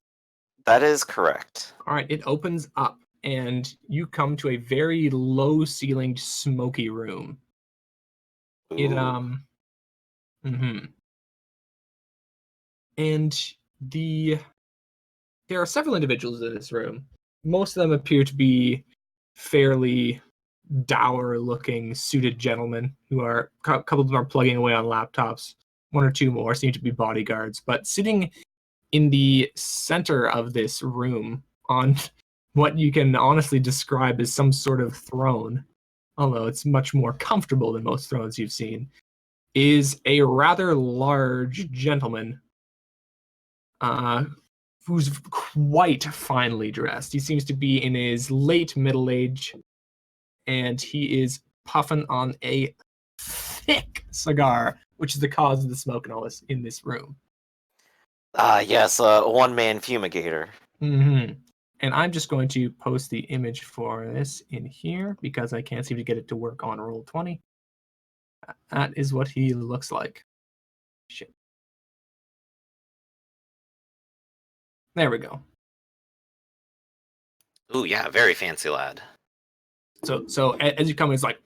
That is correct. All right, it opens up, and you come to a very low-ceilinged, smoky room. It Ooh. And there are several individuals in this room. Most of them appear to be fairly dour-looking, suited gentlemen who are a couple of them are plugging away on laptops. 1 or 2 more seem to be bodyguards. But sitting in the center of this room, on what you can honestly describe as some sort of throne, although it's much more comfortable than most thrones you've seen, is a rather large gentleman who's quite finely dressed. He seems to be in his late middle age, and he is puffing on a thick cigar, which is the cause of the smoke and all this in this room. Yes, a one-man fumigator. Mm-hmm. And I'm just going to post the image for this in here because I can't seem to get it to work on Roll20. That is what he looks like. Shit. There we go. Ooh, yeah, very fancy lad. So as you come in, it's like,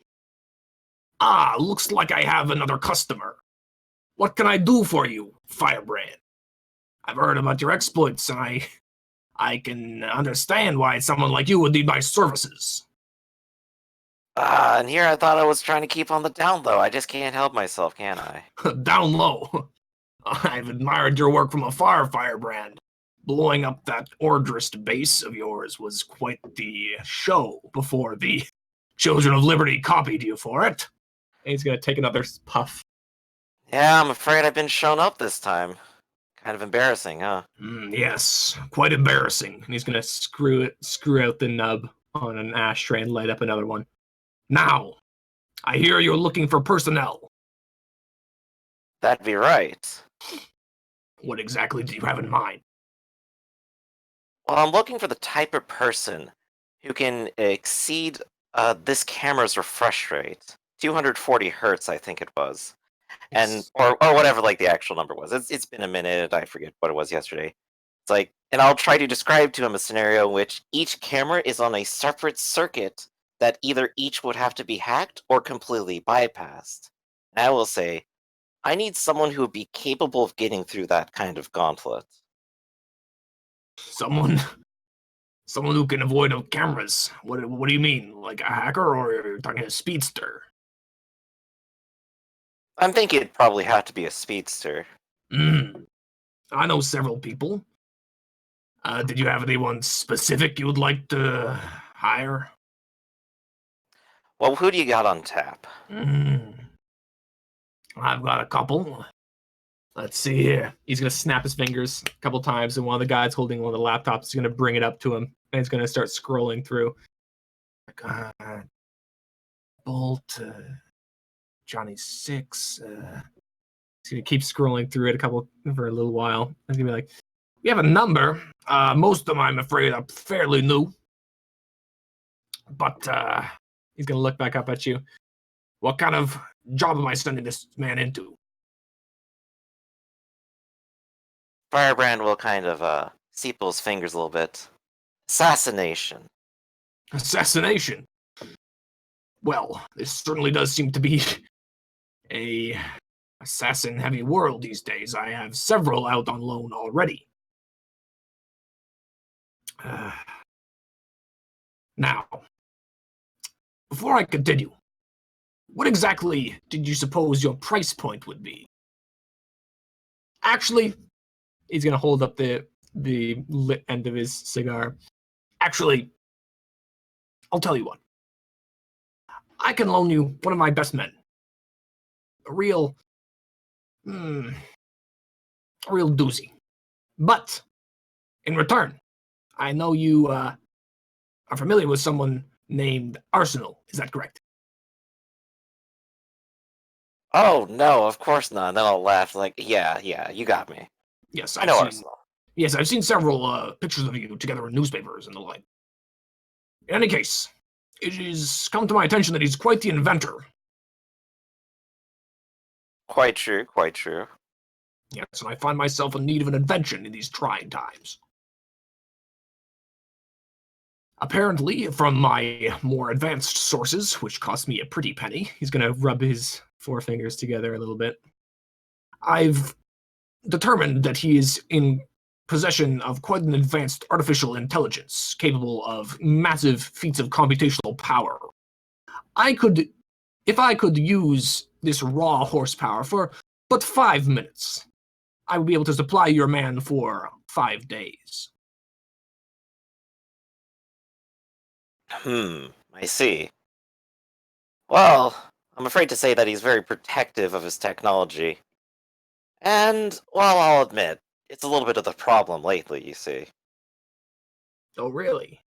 looks like I have another customer. What can I do for you, Firebrand? I've heard about your exploits, and I can understand why someone like you would need my services. And here I thought I was trying to keep on the down low. I just can't help myself, can I? Down low. I've admired your work from afar, Firebrand. Blowing up that Ordrist base of yours was quite the show before the Children of Liberty copied you for it. And he's going to take another puff. Yeah, I'm afraid I've been shown up this time. Kind of embarrassing, huh? Yes, quite embarrassing. And he's going to screw out the nub on an ashtray and light up another one. Now, I hear you're looking for personnel. That'd be right. What exactly do you have in mind? Well, I'm looking for the type of person who can exceed this camera's refresh rate 240 hertz, I think it was, and Yes. or whatever like the actual number was. It's been a minute. I forget what it was yesterday. It's like, and I'll try to describe to him a scenario in which each camera is on a separate circuit that either each would have to be hacked or completely bypassed. And I will say, I need someone who would be capable of getting through that kind of gauntlet. Someone who can avoid cameras. What do you mean? Like a hacker, or are you talking a speedster? I'm thinking it'd probably have to be a speedster. I know several people. Did you have anyone specific you would like to hire? Well, who do you got on tap? I've got a couple. Let's see here. He's gonna snap his fingers a couple times, and one of the guys holding one of the laptops is gonna bring it up to him, and he's gonna start scrolling through. Bolt, Johnny 6. He's gonna keep scrolling through it for a little while. He's gonna be like, "We have a number. Most of them, I'm afraid, are fairly new." But he's gonna look back up at you. What kind of job am I sending this man into? Firebrand will kind of steeple his fingers a little bit. Assassination. Assassination. Well, this certainly does seem to be a assassin-heavy world these days. I have several out on loan already. Now, before I continue, what exactly did you suppose your price point would be? Actually, he's gonna hold up the lit end of his cigar. Actually, I'll tell you what. I can loan you one of my best men. A real doozy. But, in return, I know you are familiar with someone named Arsenal. Is that correct? Oh, no, of course not. And then I'll laugh like, yeah, you got me. Yes, I know Arsenal. Yes, I've seen several pictures of you together in newspapers and the like. In any case, it has come to my attention that he's quite the inventor. Quite true, quite true. Yes, and I find myself in need of an invention in these trying times. Apparently, from my more advanced sources, which cost me a pretty penny, he's going to rub his forefingers together a little bit. I've determined that he is in possession of quite an advanced artificial intelligence, capable of massive feats of computational power. If I could use this raw horsepower for but 5 minutes, I would be able to supply your man for 5 days. I see. Well, I'm afraid to say that he's very protective of his technology. And, well, I'll admit, it's a little bit of the problem lately, you see. Oh, really?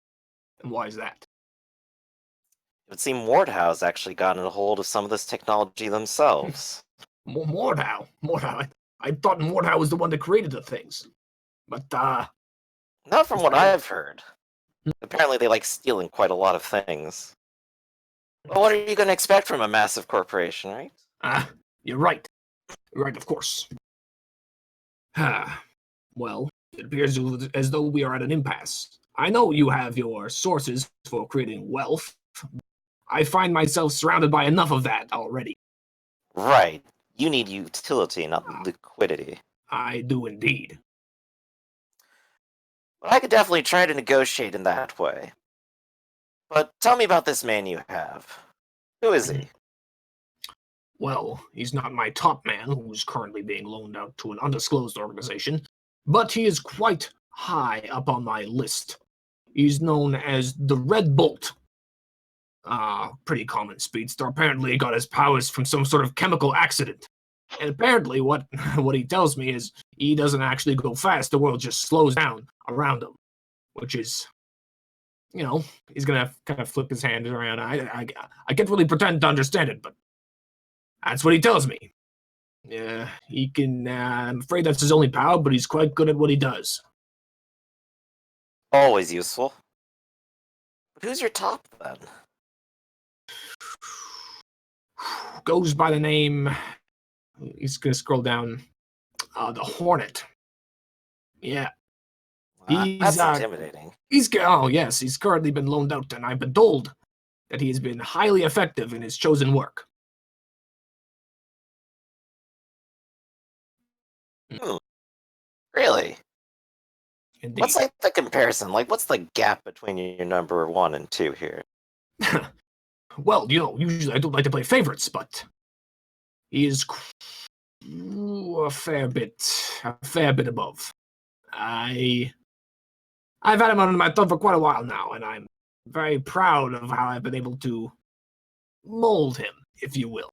And why is that? It would seem Mordhau's actually gotten a hold of some of this technology themselves. Mordhau? I thought Mordhau was the one that created the things. But, Not from what I've heard. Apparently they like stealing quite a lot of things. Well, what are you going to expect from a massive corporation, right? You're right. You're right, of course. Well, it appears as though we are at an impasse. I know you have your sources for creating wealth. I find myself surrounded by enough of that already. Right. You need utility, not liquidity. I do indeed. But I could definitely try to negotiate in that way. But tell me about this man you have. Who is he? Well, he's not my top man, who's currently being loaned out to an undisclosed organization, but he is quite high up on my list. He's known as the Red Bolt. Pretty common speedster. Apparently he got his powers from some sort of chemical accident. And apparently what he tells me is he doesn't actually go fast, the world just slows down around him. Which is, he's gonna kind of flip his hand around. I can't really pretend to understand it, but that's what he tells me. Yeah, he can, I'm afraid that's his only power, but he's quite good at what he does. Always useful. But who's your top, then? goes by the name. He's gonna scroll down. The Hornet. Yeah, That's intimidating. oh yes, he's currently been loaned out, and I've been told that he has been highly effective in his chosen work. Really? Indeed. What's like the comparison? Like, what's the gap between your number 1 and 2 here? Well, usually I don't like to play favorites, but he is a fair bit above. I've had him under my thumb for quite a while now, and I'm very proud of how I've been able to mold him, if you will.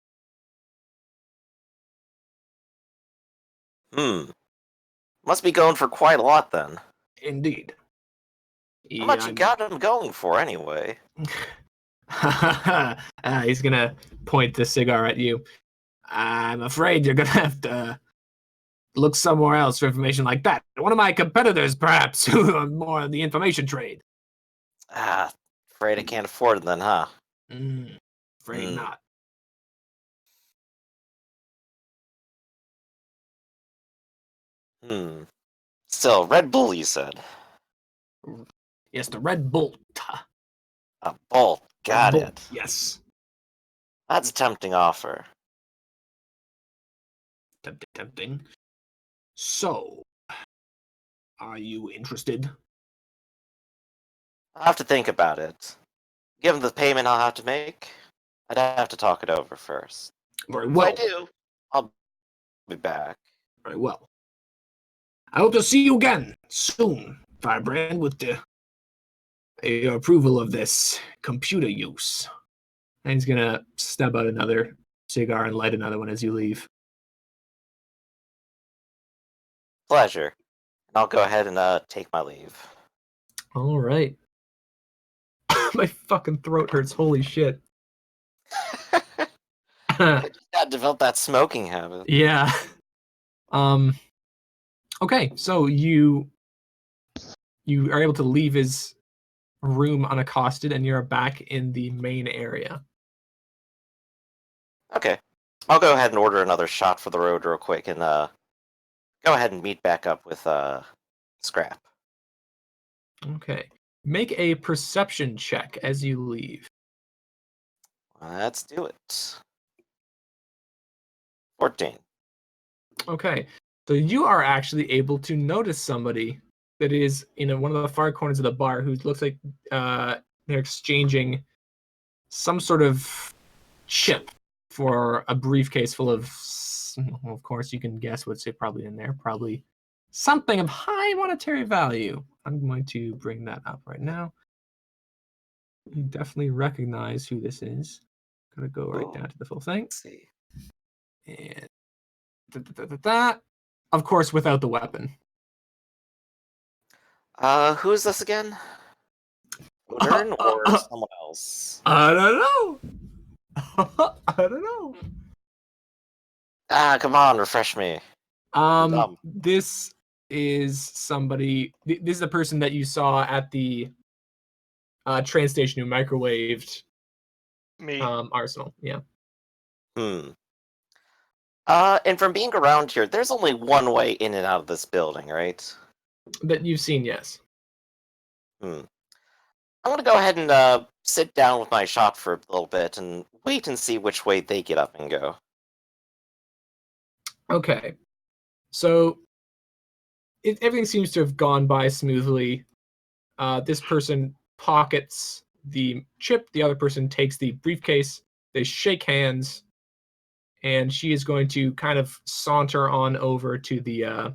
Must be going for quite a lot then. Indeed. How much you got him going for anyway? He's gonna point the cigar at you. I'm afraid you're gonna have to look somewhere else for information like that. One of my competitors, perhaps, who are more in the information trade. Afraid I can't afford it then, huh? Afraid not. Still, Red Bull, you said? Yes, the Red Bolt. A bolt. Got Bolt, it. yes. That's a tempting offer. Tempting. So, are you interested? I'll have to think about it. Given the payment I'll have to make, I'd have to talk it over first. Very If well. I do, I'll be back. Very well. I hope to see you again soon, Firebrand, with your approval of this computer use. And he's gonna stub out another cigar and light another one as you leave. Pleasure. And I'll go ahead and take my leave. All right. My fucking throat hurts. Holy shit. I just gotta develop that smoking habit. Yeah. Okay, so you are able to leave his room unaccosted, and you're back in the main area. Okay. I'll go ahead and order another shot for the road real quick and go ahead and meet back up with Scrap. Okay. Make a perception check as you leave. Let's do it. 14. Okay. So you are actually able to notice somebody that is in one of the far corners of the bar who looks like they're exchanging some sort of chip for a briefcase full of, well, of course, you can guess what's probably in there. Probably something of high monetary value. I'm going to bring that up right now. You definitely recognize who this is. Gonna go right down to the full thing. Let's see. And that, of course, without the weapon. Who's this again? Modern or someone else? I don't know. I don't know. Come on, refresh me. This is somebody. This is the person that you saw at the train station who microwaved Me. Arsenal. Yeah. And from being around here, there's only one way in and out of this building, right? That you've seen, yes. I'm gonna go ahead and sit down with my shop for a little bit and wait and see which way they get up and go. Okay. So everything seems to have gone by smoothly. This person pockets the chip, the other person takes the briefcase, they shake hands, and she is going to kind of saunter on over to the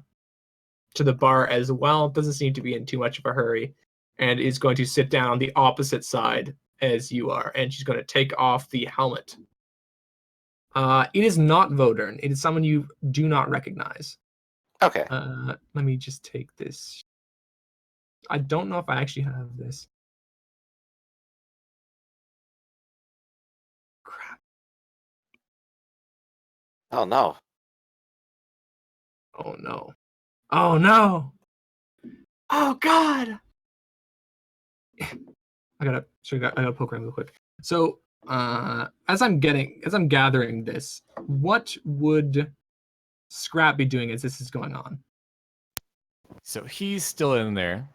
bar as well. Doesn't seem to be in too much of a hurry, and is going to sit down on the opposite side as you are, and she's going to take off the helmet. It is not Vodern. It is someone you do not recognize. Okay. Let me just take this. I don't know if I actually have this. Crap. Oh no. Oh no. Oh no. Oh god. I gotta poke around real quick. So As I'm gathering this, what would Scrap be doing as this is going on? So he's still in there.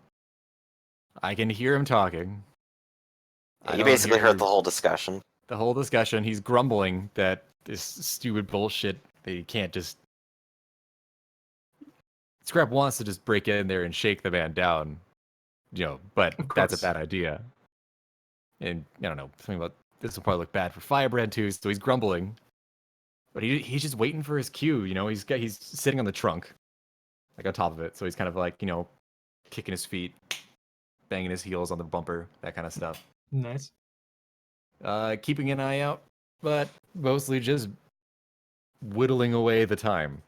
I can hear him talking. I You don't basically hear heard the whole discussion. the whole discussion. He's grumbling that this stupid bullshit that he can't just. Scrap wants to just break in there and shake the man down, but Of that's a course. bad idea. And I don't know, something about this will probably look bad for Firebrand too. So he's grumbling, but he's just waiting for his cue. He's sitting on the trunk, like on top of it. So he's kind of like kicking his feet, banging his heels on the bumper, that kind of stuff. Nice. Keeping an eye out, but mostly just whittling away the time.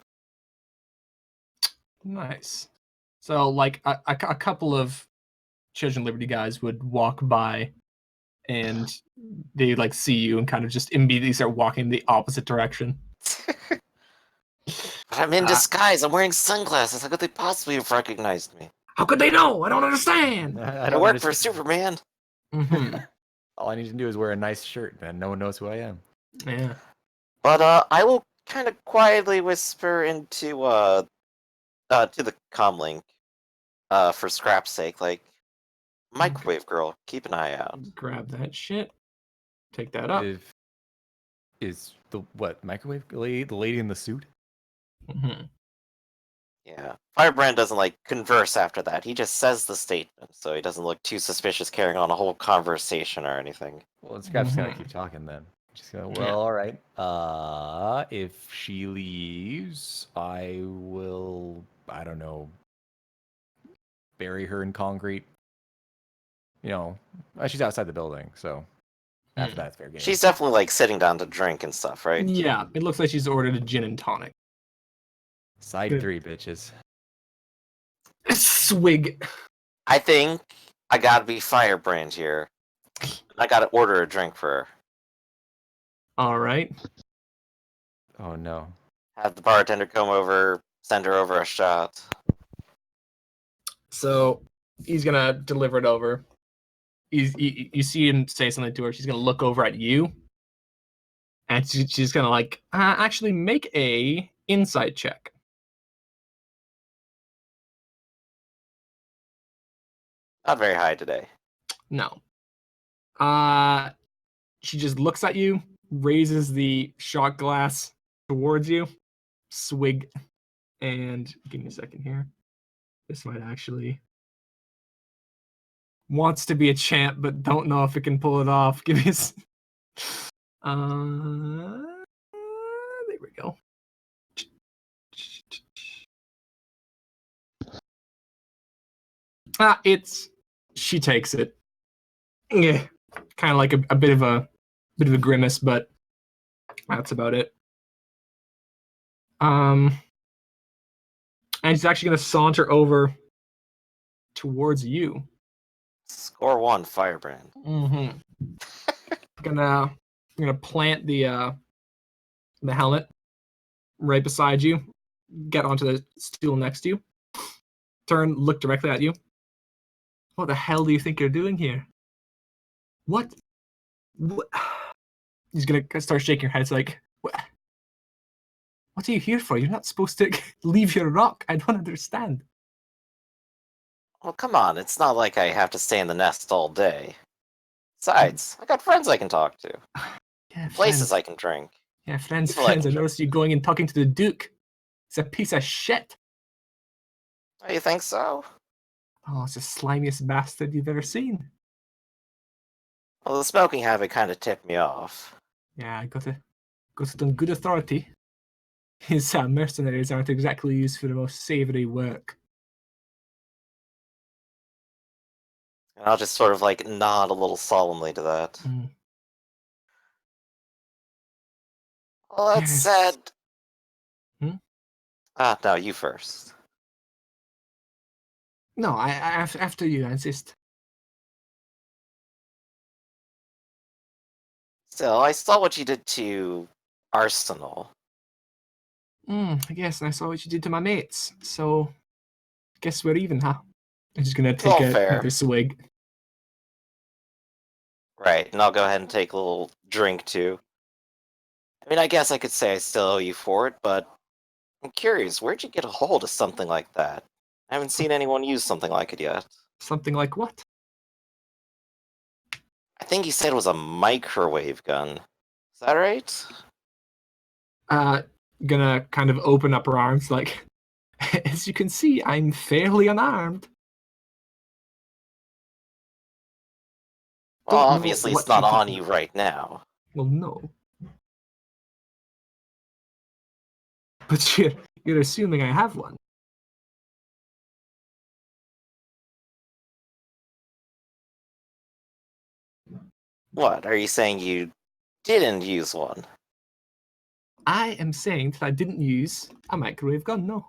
Nice. So, like, a couple of Children of Liberty guys would walk by, and they like see you and kind of just immediately start walking the opposite direction. But I'm in disguise. I'm wearing sunglasses. How could they possibly have recognized me? How could they know? I don't understand. I I don't work for understand. Superman. Mm-hmm. All I need to do is wear a nice shirt, and no one knows who I am. Yeah. But I will kind of quietly whisper into to the comlink, for Scrap's sake, like, microwave girl, keep an eye out. Grab that shit. Take that up. Is the microwave lady, the lady in the suit? Mm-hmm. Yeah, Firebrand doesn't like converse after that. He just says the statement, so he doesn't look too suspicious carrying on a whole conversation or anything. Well, Scrap's gonna keep talking then. Just gonna, well, all right. If she leaves, I will, I don't know, bury her in concrete. She's outside the building, so after that, it's fair game. She's definitely like sitting down to drink and stuff, right? Yeah, it looks like she's ordered a gin and tonic. Side 3, bitches. Swig. I think I gotta be Firebrand here. I gotta order a drink for her. All right. Oh no. Have the bartender come over, send her over a shot. So he's gonna deliver it over. You see him say something to her. She's gonna look over at you, and she's gonna like actually make a insight check. Not very high today. No. She just looks at you, raises the shot glass towards you, swig, and give me a second here. This might actually wants to be a champ, but don't know if it can pull it off. Give me a there we go. She takes it. Yeah, kind of like a bit of a grimace, but that's about it. And she's actually gonna saunter over towards you. Score 1, Firebrand. Mm-hmm. gonna plant the helmet right beside you. Get onto the stool next to you. Turn, look directly at you. What the hell do you think you're doing here? What? He's gonna start shaking your head. It's like, what are you here for? You're not supposed to leave your rock. I don't understand. Well, come on, it's not like I have to stay in the nest all day. Besides, I got friends I can talk to. Yeah, Places friends. I can drink. Yeah, friends. People I I can noticed you going and talking to the Duke. It's a piece of shit. Oh, you think so? Oh, it's the slimiest bastard you've ever seen. Well, the smoking habit kind of tipped me off. Yeah, I got it on good authority. His mercenaries aren't exactly used for the most savory work. And I'll just sort of like nod a little solemnly to that. Mm. Well, that Yes. said... Hmm? No, you first. No, I after you, I insist. Still, I saw what you did to Arsenal. I guess, and I saw what you did to my mates, so guess we're even, huh? I'm just gonna take all fair. another swig. Right, and I'll go ahead and take a little drink too. I mean, I guess I could say I still owe you for it, but I'm curious, where'd you get a hold of something like that? I haven't seen anyone use something like it yet. Something like what? I think he said it was a microwave gun. Is that right? Gonna kind of open up her arms, like, as you can see, I'm fairly unarmed. Well, Don't know obviously what it's not you on think- you right now. Well, no. But you're assuming I have one. What, are you saying you didn't use one? I am saying that I didn't use a microwave gun, no.